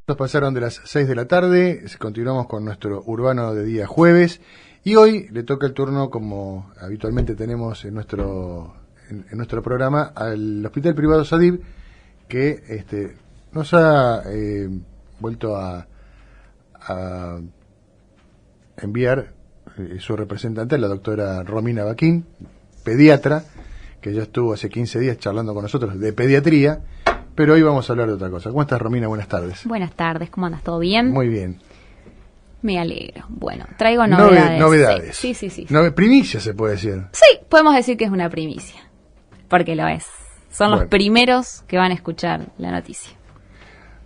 Pasaron de las 6 de la tarde, continuamos con nuestro urbano de día jueves y hoy le toca el turno, como habitualmente tenemos en nuestro programa, al Hospital Privado Sadib, que nos ha vuelto a enviar su representante, la doctora Romina Baquín, pediatra, que ya estuvo hace 15 días charlando con nosotros de pediatría. Pero hoy vamos a hablar de otra cosa. ¿Cómo estás, Romina? Buenas tardes. Buenas tardes, ¿cómo andas? ¿Todo bien? Muy bien. Me alegro. Bueno, traigo novedades. Novedades. Sí. Primicia, se puede decir. Sí, podemos decir que es una primicia, porque lo es. Son los primeros que van a escuchar la noticia.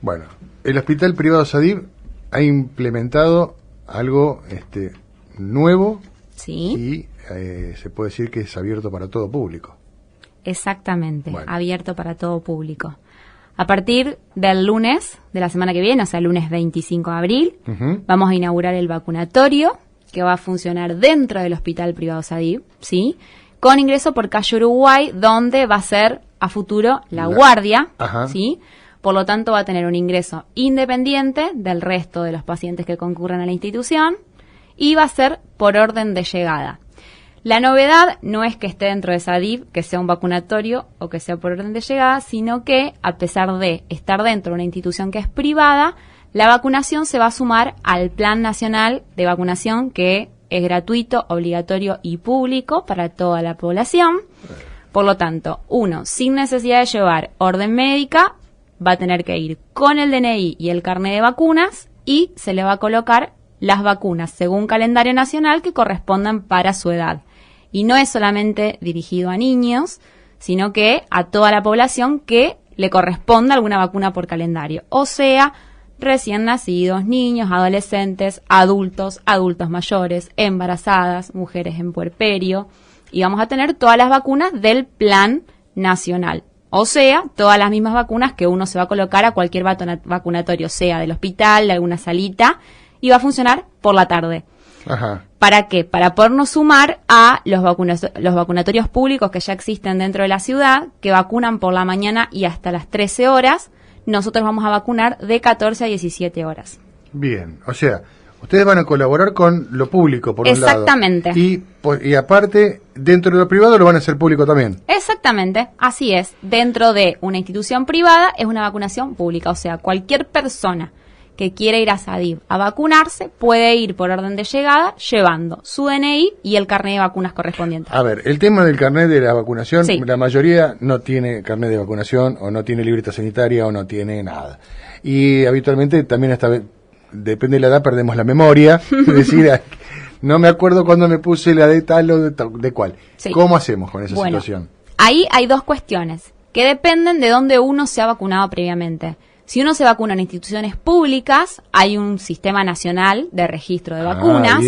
Bueno, el Hospital Privado Sadib ha implementado algo nuevo. Sí. Y se puede decir que es abierto para todo público. Exactamente, abierto para todo público. A partir del lunes de la semana que viene, o sea, el lunes 25 de abril, vamos a inaugurar el vacunatorio, que va a funcionar dentro del Hospital Privado Sadib, ¿sí? Con ingreso por calle Uruguay, donde va a ser a futuro la guardia, ¿sí? Por lo tanto, va a tener un ingreso independiente del resto de los pacientes que concurran a la institución y va a ser por orden de llegada. La novedad no es que esté dentro de Sadib, que sea un vacunatorio o que sea por orden de llegada, sino que, a pesar de estar dentro de una institución que es privada, la vacunación se va a sumar al Plan Nacional de Vacunación, que es gratuito, obligatorio y público para toda la población. Por lo tanto, uno, sin necesidad de llevar orden médica, va a tener que ir con el DNI y el carnet de vacunas y se le va a colocar las vacunas según calendario nacional que correspondan para su edad. Y no es solamente dirigido a niños, sino que a toda la población que le corresponda alguna vacuna por calendario. O sea, recién nacidos, niños, adolescentes, adultos mayores, embarazadas, mujeres en puerperio. Y vamos a tener todas las vacunas del Plan Nacional. O sea, todas las mismas vacunas que uno se va a colocar a cualquier vacunatorio, sea del hospital, de alguna salita, y va a funcionar por la tarde. Ajá. ¿Para qué? Para podernos sumar a los vacunatorios públicos que ya existen dentro de la ciudad, que vacunan por la mañana y hasta las 13 horas. Nosotros vamos a vacunar de 14 a 17 horas. Bien, o sea, ustedes van a colaborar con lo público, por un lado. Exactamente. Y aparte, dentro de lo privado lo van a hacer público también. Exactamente, así es. Dentro de una institución privada es una vacunación pública, o sea, cualquier persona que quiera ir a Sadib a vacunarse, puede ir por orden de llegada llevando su DNI y el carnet de vacunas correspondiente. A ver, el tema del carnet de la vacunación, sí. La mayoría no tiene carnet de vacunación, o no tiene libreta sanitaria, o no tiene nada. Y habitualmente también depende de la edad, perdemos la memoria, es decir, no me acuerdo cuando me puse la de tal o de cual. Sí. ¿Cómo hacemos con esa situación? Ahí hay dos cuestiones que dependen de dónde uno se ha vacunado previamente. Si uno se vacuna en instituciones públicas, hay un sistema nacional de registro de vacunas,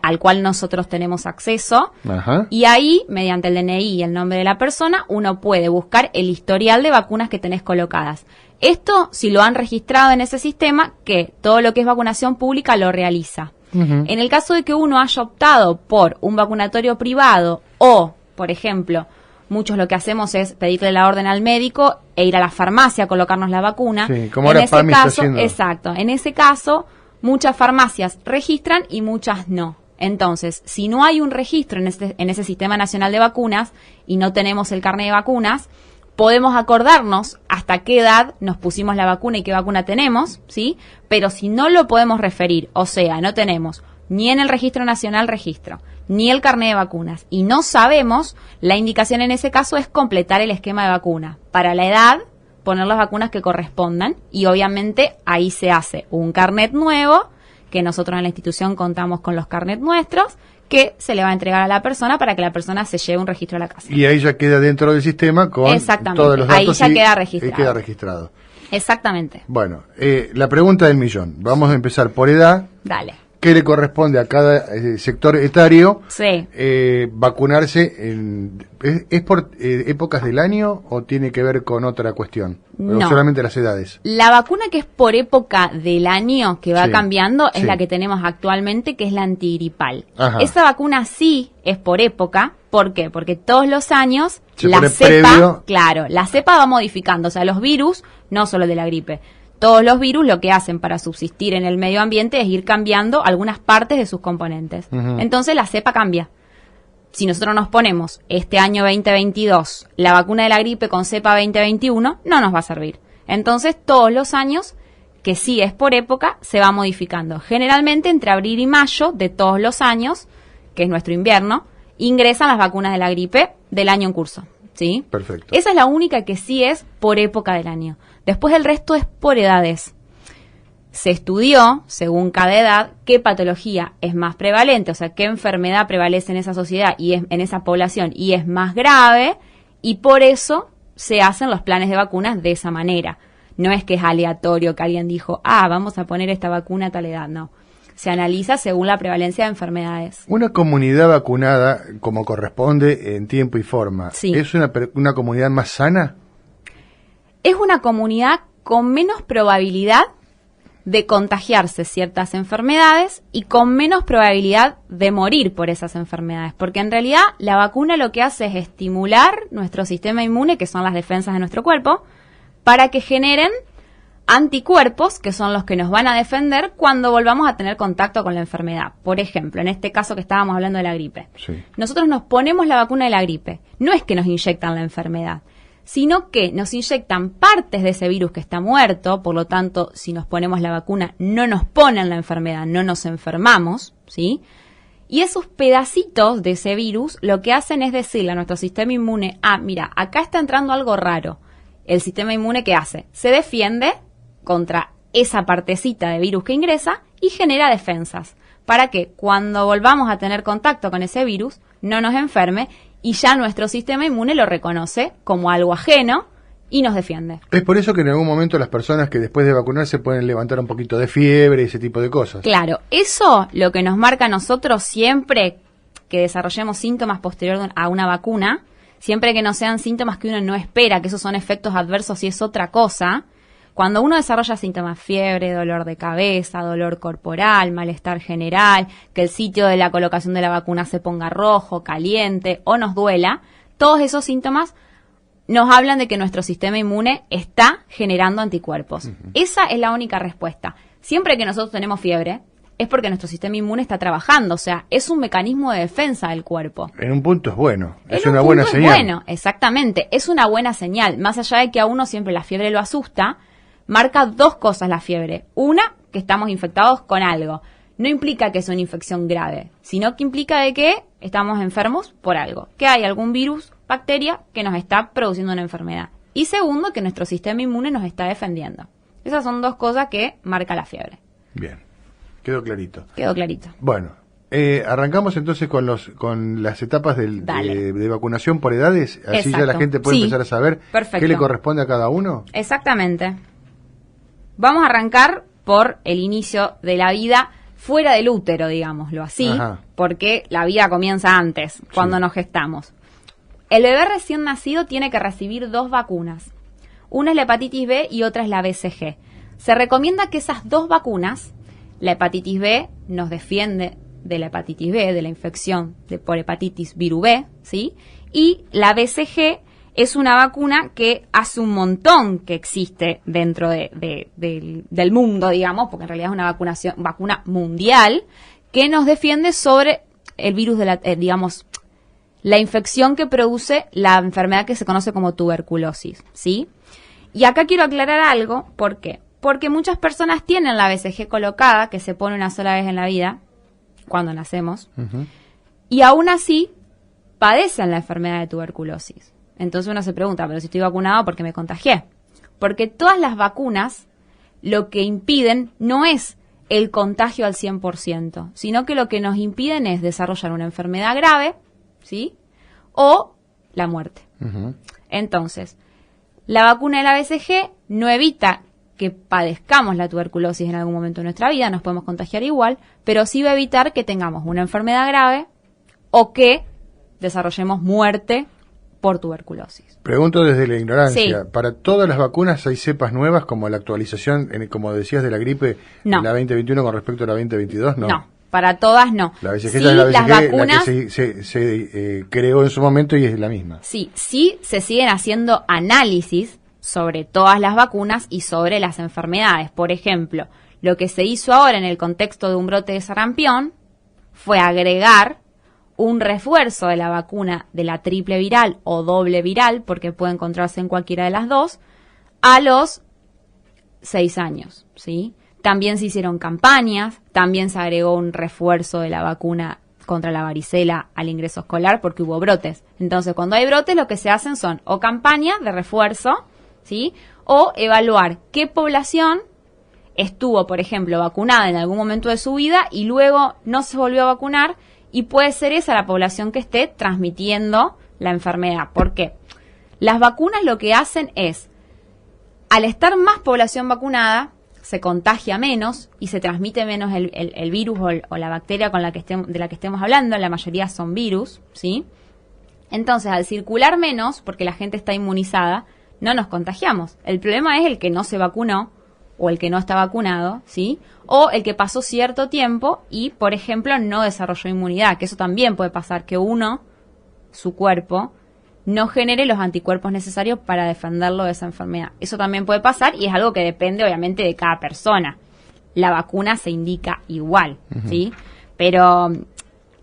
al cual nosotros tenemos acceso. Ajá. Y ahí, mediante el DNI y el nombre de la persona, uno puede buscar el historial de vacunas que tenés colocadas. Esto, si lo han registrado en ese sistema, que todo lo que es vacunación pública lo realiza. En el caso de que uno haya optado por un vacunatorio privado o, por ejemplo, muchos lo que hacemos es pedirle la orden al médico e ir a la farmacia a colocarnos la vacuna. Sí, como ahora PAMI está haciendo. Exacto. En ese caso, muchas farmacias registran y muchas no. Entonces, si no hay un registro en ese Sistema Nacional de Vacunas y no tenemos el carnet de vacunas, podemos acordarnos hasta qué edad nos pusimos la vacuna y qué vacuna tenemos, ¿sí? Pero si no lo podemos referir, o sea, no tenemos ni en el Registro Nacional registro, ni el carnet de vacunas, y no sabemos, la indicación en ese caso es completar el esquema de vacuna. Para la edad, poner las vacunas que correspondan, y obviamente ahí se hace un carnet nuevo, que nosotros en la institución contamos con los carnets nuestros, que se le va a entregar a la persona para que la persona se lleve un registro a la casa. Y ahí ya queda dentro del sistema con todos los datos. Ahí ya queda registrado. Queda registrado. Exactamente. Bueno, la pregunta del millón. Vamos a empezar por edad. Dale. ¿Qué le corresponde a cada sector etario vacunarse? ¿Es por épocas del año o tiene que ver con otra cuestión? No. ¿O solamente las edades? La vacuna que es por época del año, que va cambiando, es la que tenemos actualmente, que es la antigripal. Ajá. Esa vacuna sí es por época. ¿Por qué? Porque todos los años la cepa va modificando. O sea, los virus, no solo de la gripe, todos los virus lo que hacen para subsistir en el medio ambiente es ir cambiando algunas partes de sus componentes. Entonces la cepa cambia. Si nosotros nos ponemos este año 2022 la vacuna de la gripe con cepa 2021, no nos va a servir. Entonces todos los años, que sí es por época, se va modificando. Generalmente entre abril y mayo de todos los años, que es nuestro invierno, ingresan las vacunas de la gripe del año en curso. ¿Sí? Perfecto. Esa es la única que sí es por época del año. Después el resto es por edades. Se estudió, según cada edad, qué patología es más prevalente, o sea, qué enfermedad prevalece en esa sociedad y en esa población y es más grave, y por eso se hacen los planes de vacunas de esa manera. No es que es aleatorio que alguien dijo, vamos a poner esta vacuna a tal edad, no. Se analiza según la prevalencia de enfermedades. Una comunidad vacunada, como corresponde, en tiempo y forma, sí. ¿Es una comunidad más sana? Es una comunidad con menos probabilidad de contagiarse ciertas enfermedades y con menos probabilidad de morir por esas enfermedades, porque en realidad la vacuna lo que hace es estimular nuestro sistema inmune, que son las defensas de nuestro cuerpo, para que generen anticuerpos, que son los que nos van a defender cuando volvamos a tener contacto con la enfermedad. Por ejemplo, en este caso que estábamos hablando de la gripe. Sí. Nosotros nos ponemos la vacuna de la gripe. No es que nos inyectan la enfermedad, sino que nos inyectan partes de ese virus que está muerto. Por lo tanto, si nos ponemos la vacuna, no nos ponen la enfermedad, no nos enfermamos, ¿sí? Y esos pedacitos de ese virus lo que hacen es decirle a nuestro sistema inmune, mira, acá está entrando algo raro. El sistema inmune, ¿qué hace? Se defiende contra esa partecita de virus que ingresa y genera defensas para que cuando volvamos a tener contacto con ese virus no nos enferme y ya nuestro sistema inmune lo reconoce como algo ajeno y nos defiende. Es por eso que en algún momento las personas que después de vacunarse pueden levantar un poquito de fiebre y ese tipo de cosas. Claro, eso lo que nos marca a nosotros siempre que desarrollemos síntomas posterior a una vacuna, siempre que no sean síntomas que uno no espera, que esos son efectos adversos y es otra cosa. Cuando uno desarrolla síntomas, fiebre, dolor de cabeza, dolor corporal, malestar general, que el sitio de la colocación de la vacuna se ponga rojo, caliente o nos duela, todos esos síntomas nos hablan de que nuestro sistema inmune está generando anticuerpos. Esa es la única respuesta. Siempre que nosotros tenemos fiebre, es porque nuestro sistema inmune está trabajando, o sea, es un mecanismo de defensa del cuerpo. En un punto es bueno, es una buena señal. Bueno, exactamente, es una buena señal. Más allá de que a uno siempre la fiebre lo asusta, marca dos cosas la fiebre. Una, que estamos infectados con algo. No implica que es una infección grave, sino que implica de que estamos enfermos por algo. Que hay algún virus, bacteria, que nos está produciendo una enfermedad. Y segundo, que nuestro sistema inmune nos está defendiendo. Esas son dos cosas que marca la fiebre. Bien, quedó clarito. Quedó clarito. Bueno, arrancamos entonces con las etapas de vacunación por edades. Así Exacto. Ya la gente puede empezar a saber qué le corresponde a cada uno. Exactamente. Vamos a arrancar por el inicio de la vida fuera del útero, digámoslo así, porque la vida comienza antes, cuando nos gestamos. El bebé recién nacido tiene que recibir 2 vacunas. Una es la hepatitis B y otra es la BCG. Se recomienda que esas 2 vacunas, la hepatitis B nos defiende de la hepatitis B, de la infección por hepatitis virus B, ¿sí? Y la BCG es una vacuna que hace un montón que existe dentro del mundo, digamos, porque en realidad es una vacuna mundial que nos defiende sobre el virus de la infección que produce la enfermedad que se conoce como tuberculosis, ¿sí? Y acá quiero aclarar algo, ¿por qué? Porque muchas personas tienen la BCG colocada, que se pone una sola vez en la vida, cuando nacemos, y aún así padecen la enfermedad de tuberculosis. Entonces uno se pregunta, pero si estoy vacunado, ¿por qué me contagié? Porque todas las vacunas lo que impiden no es el contagio al 100%, sino que lo que nos impiden es desarrollar una enfermedad grave, ¿sí? O la muerte. Entonces, la vacuna de la BCG no evita que padezcamos la tuberculosis en algún momento de nuestra vida, nos podemos contagiar igual, pero sí va a evitar que tengamos una enfermedad grave o que desarrollemos muerte por tuberculosis. Pregunto desde la ignorancia, ¿para todas las vacunas hay cepas nuevas como la actualización, como decías, de la gripe no. de la 2021 con respecto a la 2022? No, para todas no. La BCG sí, es la BCG, las vacunas, la que se creó en su momento y es la misma. Sí se siguen haciendo análisis sobre todas las vacunas y sobre las enfermedades. Por ejemplo, lo que se hizo ahora en el contexto de un brote de sarampión fue agregar un refuerzo de la vacuna de la triple viral o doble viral, porque puede encontrarse en cualquiera de las dos, a los 6 años, ¿sí? También se hicieron campañas, también se agregó un refuerzo de la vacuna contra la varicela al ingreso escolar porque hubo brotes. Entonces, cuando hay brotes, lo que se hacen son o campañas de refuerzo, ¿sí? O evaluar qué población estuvo, por ejemplo, vacunada en algún momento de su vida y luego no se volvió a vacunar, y puede ser esa la población que esté transmitiendo la enfermedad. ¿Por qué? Las vacunas lo que hacen es, al estar más población vacunada, se contagia menos y se transmite menos el virus o la bacteria con la que de la que estemos hablando. La mayoría son virus, ¿sí? Entonces, al circular menos, porque la gente está inmunizada, no nos contagiamos. El problema es el que no se vacunó o el que no está vacunado, ¿sí? O el que pasó cierto tiempo y, por ejemplo, no desarrolló inmunidad, que eso también puede pasar, que su cuerpo, no genere los anticuerpos necesarios para defenderlo de esa enfermedad. Eso también puede pasar y es algo que depende, obviamente, de cada persona. La vacuna se indica igual, ¿sí? Pero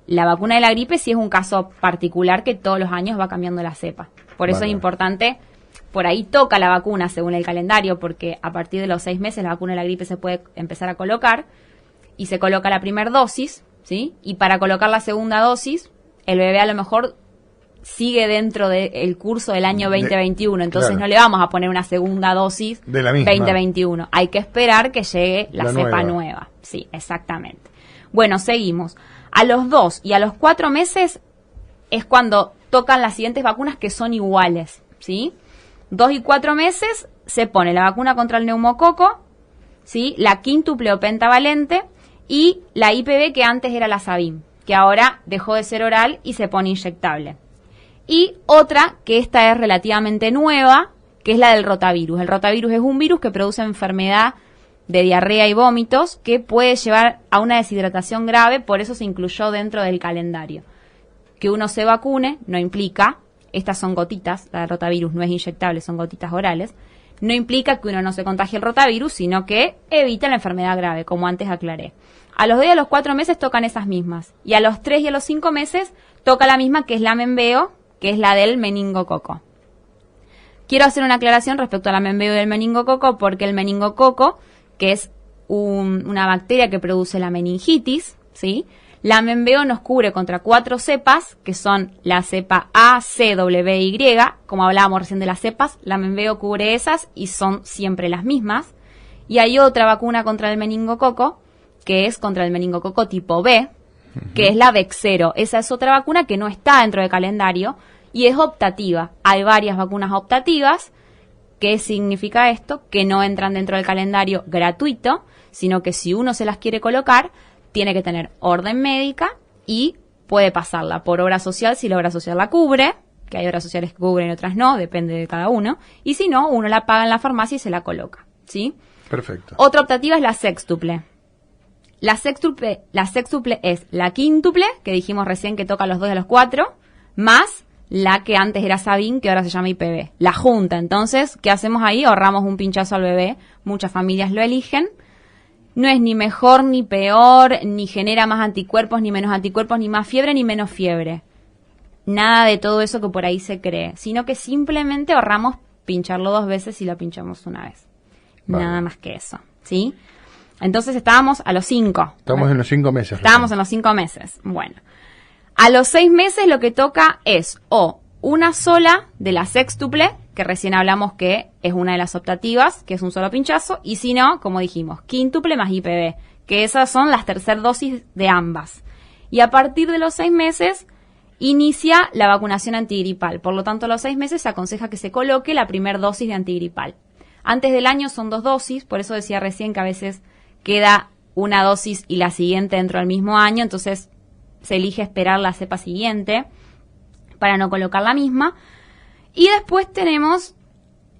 la vacuna de la gripe sí es un caso particular que todos los años va cambiando la cepa. Por eso es importante, por ahí toca la vacuna según el calendario, porque a partir de los 6 meses la vacuna de la gripe se puede empezar a colocar y se coloca la primera dosis, ¿sí? Y para colocar la segunda dosis, el bebé a lo mejor sigue dentro del curso del año 2021, entonces no le vamos a poner una segunda dosis de la misma 2021. Hay que esperar que llegue la cepa nueva. Sí, exactamente. Bueno, seguimos. A los 2 y a los 4 meses es cuando tocan las siguientes vacunas que son iguales, ¿sí? 2 y 4 meses se pone la vacuna contra el neumococo, ¿sí? La quíntuple o pentavalente y la IPV, que antes era la Sabin, que ahora dejó de ser oral y se pone inyectable. Y otra, que esta es relativamente nueva, que es la del rotavirus. El rotavirus es un virus que produce enfermedad de diarrea y vómitos que puede llevar a una deshidratación grave, por eso se incluyó dentro del calendario. Que uno se vacune no implica, estas son gotitas, la del rotavirus no es inyectable, son gotitas orales, no implica que uno no se contagie el rotavirus, sino que evita la enfermedad grave, como antes aclaré. A los 2 y a los 4 meses tocan esas mismas, y a los 3 y a los 5 meses toca la misma, que es la Menveo, que es la del meningococo. Quiero hacer una aclaración respecto a la Menveo y del meningococo, porque el meningococo, que es una bacteria que produce la meningitis, ¿sí? La Menveo nos cubre contra 4 cepas, que son la cepa A, C, W, Y. Como hablábamos recién de las cepas, la Menveo cubre esas y son siempre las mismas. Y hay otra vacuna contra el meningococo, que es contra el meningococo tipo B, que es la Vexero. Esa es otra vacuna que no está dentro del calendario y es optativa. Hay varias vacunas optativas. ¿Qué significa esto? Que no entran dentro del calendario gratuito, sino que si uno se las quiere colocar, tiene que tener orden médica y puede pasarla por obra social si la obra social la cubre, que hay obras sociales que cubren y otras no, depende de cada uno, y si no, uno la paga en la farmacia y se la coloca, ¿sí? Perfecto. Otra optativa es la sextuple. La sextuple es la quíntuple, que dijimos recién que toca a los 2 y a los 4, más la que antes era Sabin, que ahora se llama IPV. La junta, entonces, ¿qué hacemos ahí? Ahorramos un pinchazo al bebé, muchas familias lo eligen. No es ni mejor ni peor, ni genera más anticuerpos, ni menos anticuerpos, ni más fiebre, ni menos fiebre. Nada de todo eso que por ahí se cree, sino que simplemente ahorramos pincharlo 2 veces y lo pinchamos una vez. Vale. Nada más que eso, ¿sí? Entonces estábamos a los 5. Estamos en los 5 meses. Estábamos en los 5 meses. Bueno. A los 6 meses lo que toca es o una sola de la sextuple, que recién hablamos que es una de las optativas, que es un solo pinchazo, y si no, como dijimos, quíntuple más IPV, que esas son las tercer dosis de ambas. Y a partir de los 6 meses inicia la vacunación antigripal. Por lo tanto, a los 6 meses se aconseja que se coloque la primera dosis de antigripal. Antes del año son 2 dosis, por eso decía recién que a veces queda una dosis y la siguiente dentro del mismo año, entonces se elige esperar la cepa siguiente para no colocar la misma. Y después tenemos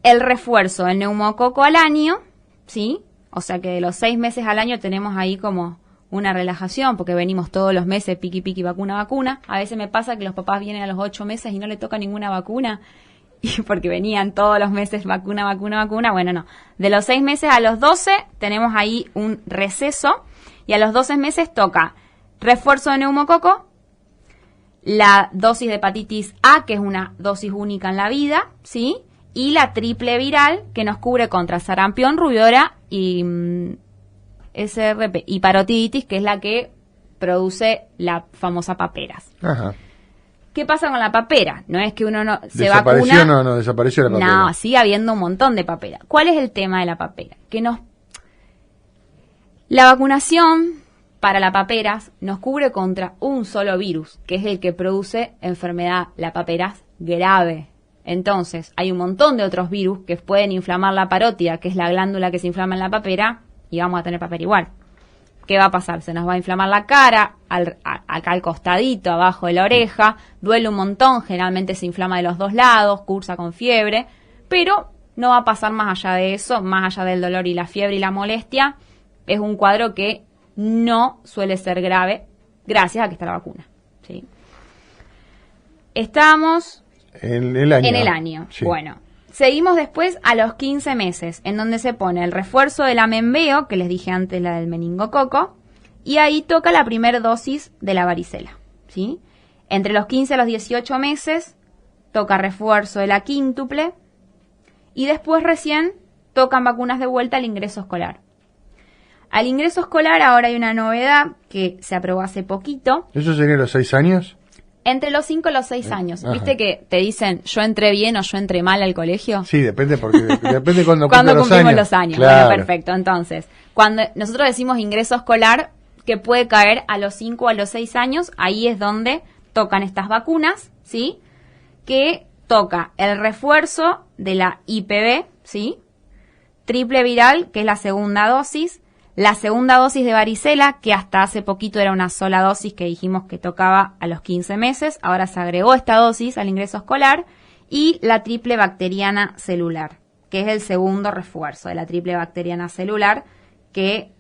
el refuerzo del neumococo al año, ¿sí? O sea que de los 6 meses al año tenemos ahí como una relajación, porque venimos todos los meses piqui, vacuna. A veces me pasa que los papás vienen a los 8 meses y no le toca ninguna vacuna y porque venían todos los meses vacuna, bueno, no. De los 6 meses a los 12 tenemos ahí un receso, y a los 12 meses toca refuerzo de neumococo, la dosis de hepatitis A, que es una dosis única en la vida, ¿sí? Y la triple viral, que nos cubre contra sarampión, rubiola y SRP, y parotiditis, que es la que produce la famosa paperas. Ajá. ¿Qué pasa con la papera? No es que uno no se ¿Desapareció? vacuna. No, desapareció la papera. No, sigue habiendo un montón de papera. ¿Cuál es el tema de la papera? La vacunación para la paperas nos cubre contra un solo virus, que es el que produce enfermedad, la paperas grave. Entonces, hay un montón de otros virus que pueden inflamar la parótida, que es la glándula que se inflama en la papera, y vamos a tener papera igual. ¿Qué va a pasar? Se nos va a inflamar la cara, acá al costadito, abajo de la oreja, duele un montón, generalmente se inflama de los 2 lados, cursa con fiebre, pero no va a pasar más allá de eso, más allá del dolor y la fiebre y la molestia. Es un cuadro que no suele ser grave, gracias a que está la vacuna, ¿sí? Estamos en el año. Sí. Bueno, seguimos después a los 15 meses, en donde se pone el refuerzo de la Menveo, que les dije antes, la del meningococo, y ahí toca la primera dosis de la varicela, ¿sí? Entre los 15 a los 18 meses toca refuerzo de la quíntuple, y después recién tocan vacunas de vuelta al ingreso escolar. Al ingreso escolar ahora hay una novedad que se aprobó hace poquito. ¿Eso sería los 6 años? Entre los 5 y los 6 años. Ajá. ¿Viste que te dicen yo entré bien o yo entré mal al colegio? Sí, depende cuando cumplimos los años. Claro. Bueno, perfecto. Entonces, cuando nosotros decimos ingreso escolar, que puede caer a los 5 o a los 6 años, ahí es donde tocan estas vacunas, ¿sí? Que toca el refuerzo de la IPV, ¿sí? Triple viral, que es la segunda dosis. La segunda dosis de varicela, que hasta hace poquito era una sola dosis que dijimos que tocaba a los 15 meses, ahora se agregó esta dosis al ingreso escolar, y la triple bacteriana celular, que es el segundo refuerzo de la triple bacteriana celular, que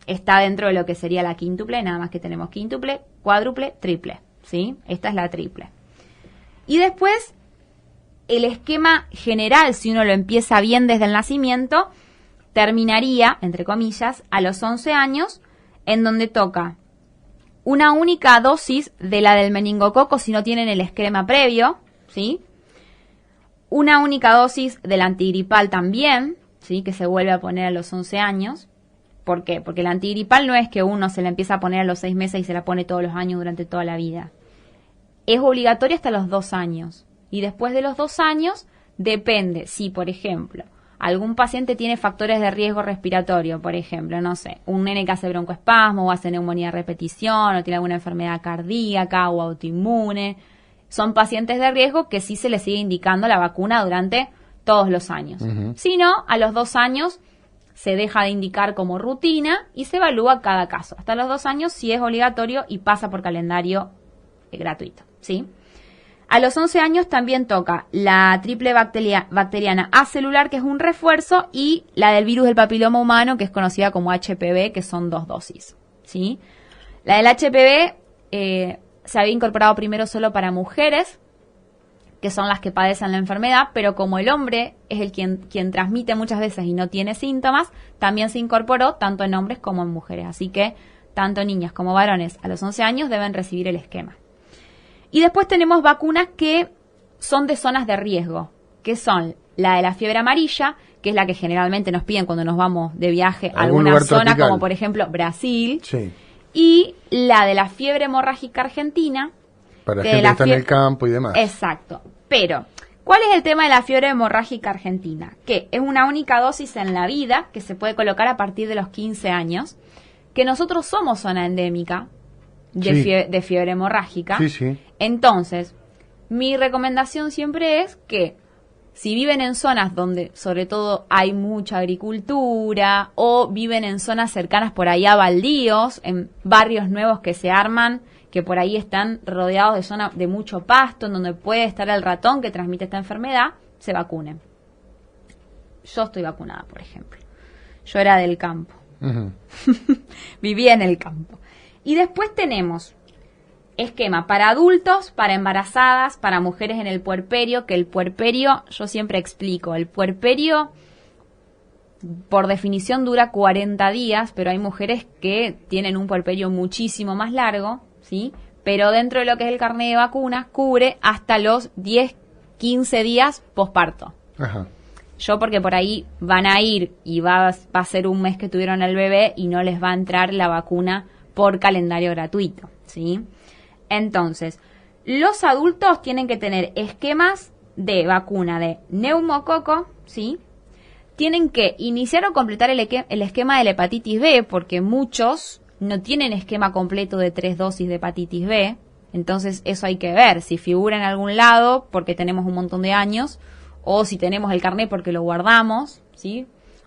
está dentro de lo que sería la quíntuple, nada más que tenemos quíntuple, cuádruple, triple, ¿sí? Esta es la triple. Y después, el esquema general, si uno lo empieza bien desde el nacimiento, terminaría, entre comillas, a los 11 años, en donde toca una única dosis de la del meningococo si no tienen el esquema previo, ¿sí? Una única dosis del antigripal también, ¿sí? Que se vuelve a poner a los 11 años. ¿Por qué? Porque el antigripal no es que uno se la empieza a poner a los 6 meses y se la pone todos los años durante toda la vida. Es obligatorio hasta los 2 años. Y después de los 2 años, depende si, por ejemplo, algún paciente tiene factores de riesgo respiratorio, por ejemplo, no sé, un nene que hace broncoespasmo o hace neumonía de repetición o tiene alguna enfermedad cardíaca o autoinmune. Son pacientes de riesgo que sí se les sigue indicando la vacuna durante todos los años. Uh-huh. Si no, a los 2 años se deja de indicar como rutina y se evalúa cada caso. Hasta los 2 años sí es obligatorio y pasa por calendario gratuito, ¿sí? A los 11 años también toca la triple bacteriana acelular, que es un refuerzo, y la del virus del papiloma humano, que es conocida como HPV, que son 2 dosis, ¿sí? La del HPV se había incorporado primero solo para mujeres, que son las que padecen la enfermedad, pero como el hombre es el quien transmite muchas veces y no tiene síntomas, también se incorporó tanto en hombres como en mujeres. Así que tanto niñas como varones a los 11 años deben recibir el esquema. Y después tenemos vacunas que son de zonas de riesgo, que son la de la fiebre amarilla, que es la que generalmente nos piden cuando nos vamos de viaje a alguna zona, tropical, como por ejemplo Brasil, sí, y la de la fiebre hemorrágica argentina. Para gente que está en el campo y demás. Exacto. Pero, ¿cuál es el tema de la fiebre hemorrágica argentina? Que es una única dosis en la vida que se puede colocar a partir de los 15 años, que nosotros somos zona endémica de fiebre hemorrágica. Sí, sí. Entonces, mi recomendación siempre es que si viven en zonas donde sobre todo hay mucha agricultura o viven en zonas cercanas por ahí a baldíos, en barrios nuevos que se arman, que por ahí están rodeados de zona de mucho pasto, en donde puede estar el ratón que transmite esta enfermedad, se vacunen. Yo estoy vacunada, por ejemplo. Yo era del campo. Uh-huh. Vivía en el campo. Y después tenemos esquema para adultos, para embarazadas, para mujeres en el puerperio, que el puerperio, yo siempre explico, el puerperio por definición dura 40 días, pero hay mujeres que tienen un puerperio muchísimo más largo, ¿sí? Pero dentro de lo que es el carnet de vacunas cubre hasta los 10, 15 días posparto. Ajá. Yo porque por ahí van a ir y va a ser un mes que tuvieron el bebé y no les va a entrar la vacuna por calendario gratuito, ¿sí? Entonces, los adultos tienen que tener esquemas de vacuna de neumococo, ¿sí? Tienen que iniciar o completar el esquema de la hepatitis B, porque muchos no tienen esquema completo de 3 dosis de hepatitis B. Entonces, eso hay que ver si figura en algún lado porque tenemos un montón de años, o si tenemos el carnet porque lo guardamos, ¿sí?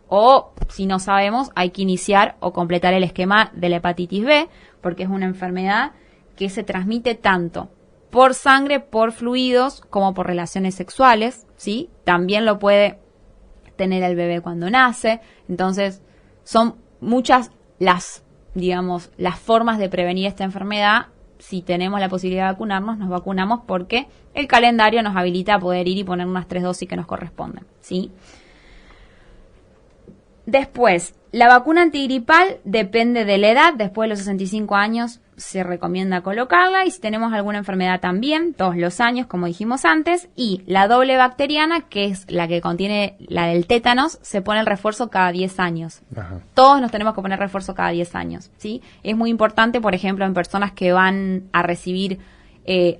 O si no sabemos, hay que iniciar o completar el esquema de la hepatitis B, porque es una enfermedad que se transmite tanto por sangre, por fluidos, como por relaciones sexuales, ¿sí? También lo puede tener el bebé cuando nace. Entonces, son muchas las formas de prevenir esta enfermedad. Si tenemos la posibilidad de vacunarnos, nos vacunamos porque el calendario nos habilita a poder ir y poner unas 3 dosis que nos corresponden, ¿sí? Después, la vacuna antigripal depende de la edad. Después de los 65 años se recomienda colocarla, y si tenemos alguna enfermedad también, todos los años, como dijimos antes. Y la doble bacteriana, que es la que contiene la del tétanos, se pone el refuerzo cada 10 años. Ajá. Todos nos tenemos que poner refuerzo cada 10 años, ¿sí? Es muy importante, por ejemplo, en personas que van a recibir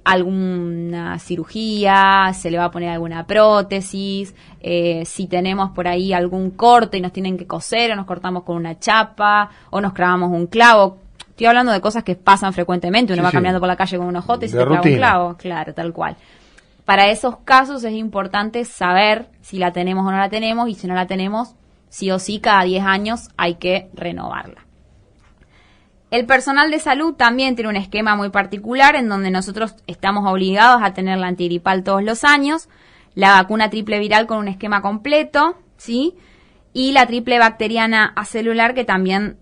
alguna cirugía, se le va a poner alguna prótesis, si tenemos por ahí algún corte y nos tienen que coser, o nos cortamos con una chapa, o nos clavamos un clavo. Estoy hablando de cosas que pasan frecuentemente. Uno va caminando por la calle con un ojote y se te clava un clavo. Claro, tal cual. Para esos casos es importante saber si la tenemos o no la tenemos, y si no la tenemos, sí o sí, cada 10 años hay que renovarla. El personal de salud también tiene un esquema muy particular en donde nosotros estamos obligados a tener la antigripal todos los años, la vacuna triple viral con un esquema completo, ¿sí? Y la triple bacteriana acelular, que también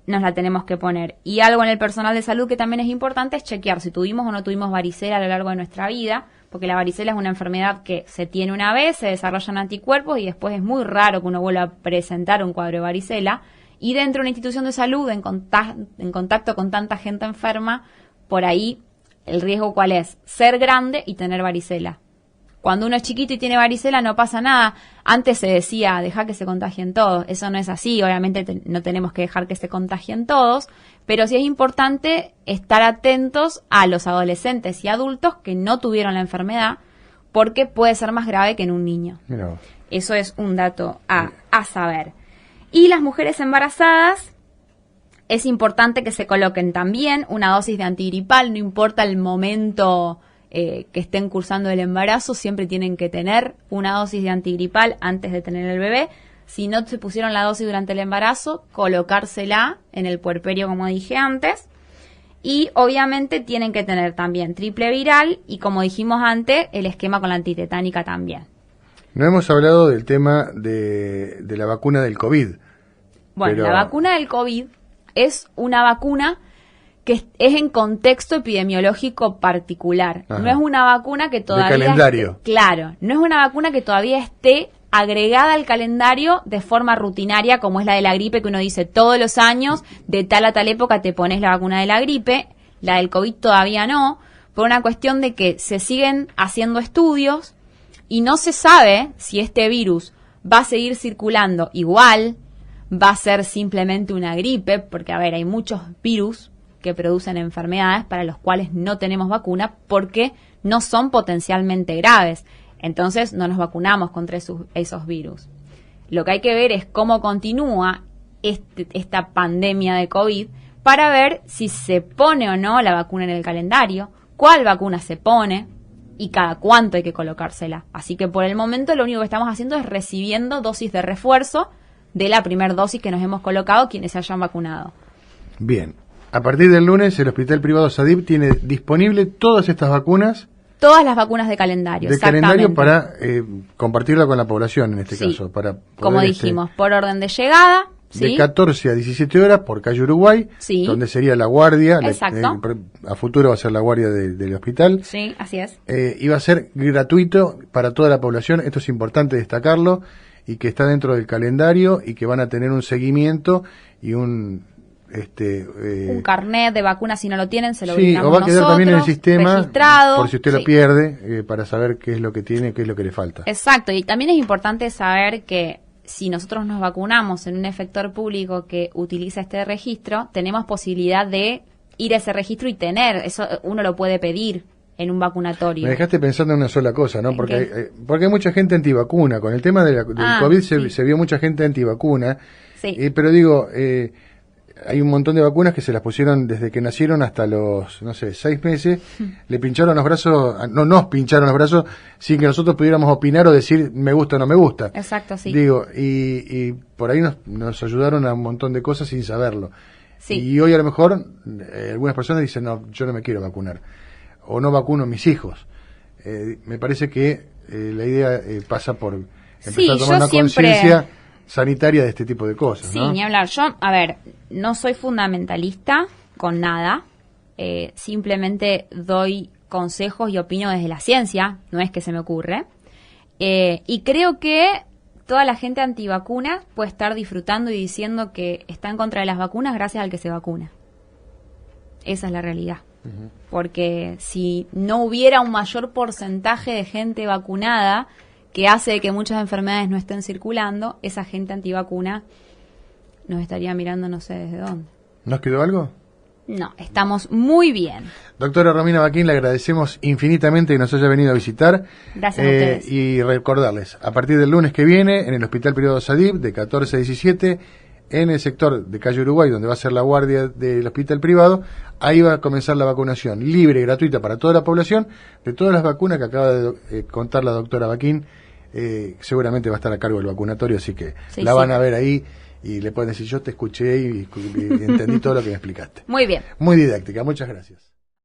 nos la tenemos que poner. Y algo en el personal de salud que también es importante es chequear si tuvimos o no tuvimos varicela a lo largo de nuestra vida, porque la varicela es una enfermedad que se tiene una vez, se desarrollan anticuerpos y después es muy raro que uno vuelva a presentar un cuadro de varicela. Y dentro de una institución de salud, en contacto con tanta gente enferma, por ahí el riesgo ¿cuál es? Ser grande y tener varicela. Cuando uno es chiquito y tiene varicela no pasa nada. Antes se decía, deja que se contagien todos. Eso no es así, obviamente no tenemos que dejar que se contagien todos, pero sí es importante estar atentos a los adolescentes y adultos que no tuvieron la enfermedad, porque puede ser más grave que en un niño. Mirá. Eso es un dato a saber. Y las mujeres embarazadas, es importante que se coloquen también una dosis de antigripal, no importa el momento que estén cursando el embarazo, siempre tienen que tener una dosis de antigripal antes de tener el bebé. Si no se pusieron la dosis durante el embarazo, colocársela en el puerperio, como dije antes. Y obviamente tienen que tener también triple viral y, como dijimos antes, el esquema con la antitetánica también. No hemos hablado del tema de la vacuna del COVID. Bueno, la vacuna del COVID es una vacuna que es en contexto epidemiológico particular. Ajá. No es una vacuna que todavía... De calendario. Claro, no es una vacuna que todavía esté agregada al calendario de forma rutinaria, como es la de la gripe, que uno dice todos los años, de tal a tal época te pones la vacuna de la gripe. La del COVID todavía no, por una cuestión de que se siguen haciendo estudios y no se sabe si este virus va a seguir circulando igual, va a ser simplemente una gripe, porque, a ver, hay muchos virus que producen enfermedades para los cuales no tenemos vacuna porque no son potencialmente graves. Entonces, no nos vacunamos contra esos virus. Lo que hay que ver es cómo continúa esta pandemia de COVID para ver si se pone o no la vacuna en el calendario, cuál vacuna se pone y cada cuánto hay que colocársela. Así que por el momento lo único que estamos haciendo es recibiendo dosis de refuerzo de la primera dosis que nos hemos colocado quienes se hayan vacunado. Bien. A partir del lunes el Hospital Privado Sadib tiene disponible todas estas vacunas. Todas las vacunas de calendario. De calendario para compartirla con la población en este caso. Para poder, como dijimos, por orden de llegada, de 14 a 17 horas por calle Uruguay, donde sería la guardia. Exacto. A futuro va a ser la guardia del hospital. Sí, así es. Y va a ser gratuito para toda la población. Esto es importante destacarlo, y que está dentro del calendario, y que van a tener un seguimiento y un carnet de vacuna. Si no lo tienen, se lo brindamos o va a quedar nosotros, también en el sistema, registrado, por si usted lo pierde, para saber qué es lo que tiene, qué es lo que le falta. Exacto, y también es importante saber que si nosotros nos vacunamos en un efector público que utiliza este registro, tenemos posibilidad de ir a ese registro y tener, eso uno lo puede pedir en un vacunatorio. Me dejaste pensando en una sola cosa, ¿no? Porque hay mucha gente antivacuna. Con el tema del COVID se vio mucha gente antivacuna. Sí. Pero digo, hay un montón de vacunas que se las pusieron desde que nacieron hasta los, 6 meses. Le pincharon los brazos, no nos pincharon los brazos sin que nosotros pudiéramos opinar o decir me gusta o no me gusta. Exacto, sí. Digo, y por ahí nos ayudaron a un montón de cosas sin saberlo. Sí. Y hoy a lo mejor algunas personas dicen, no, yo no me quiero vacunar, o no vacuno a mis hijos. Me parece que la idea pasa por empezar a tomar una conciencia sanitaria de este tipo de cosas, Sí, ¿no? ni hablar. Yo, no soy fundamentalista con nada, simplemente doy consejos y opino desde la ciencia, no es que se me ocurre, y creo que toda la gente antivacuna puede estar disfrutando y diciendo que está en contra de las vacunas gracias al que se vacuna. Esa es la realidad. Porque si no hubiera un mayor porcentaje de gente vacunada que hace que muchas enfermedades no estén circulando, esa gente antivacuna nos estaría mirando no sé desde dónde. ¿Nos quedó algo? No, estamos muy bien. Doctora Romina Baquín, le agradecemos infinitamente que nos haya venido a visitar. Gracias a ustedes. Y recordarles, a partir del lunes que viene, en el Hospital Privado Sadib, de 14 a 17, en el sector de calle Uruguay, donde va a ser la guardia del hospital privado, ahí va a comenzar la vacunación libre y gratuita para toda la población de todas las vacunas que acaba de contar la doctora Baquín. Seguramente va a estar a cargo del vacunatorio, así que la van a ver ahí y le pueden decir, yo te escuché y entendí todo lo que me explicaste. Muy bien. Muy didáctica, muchas gracias.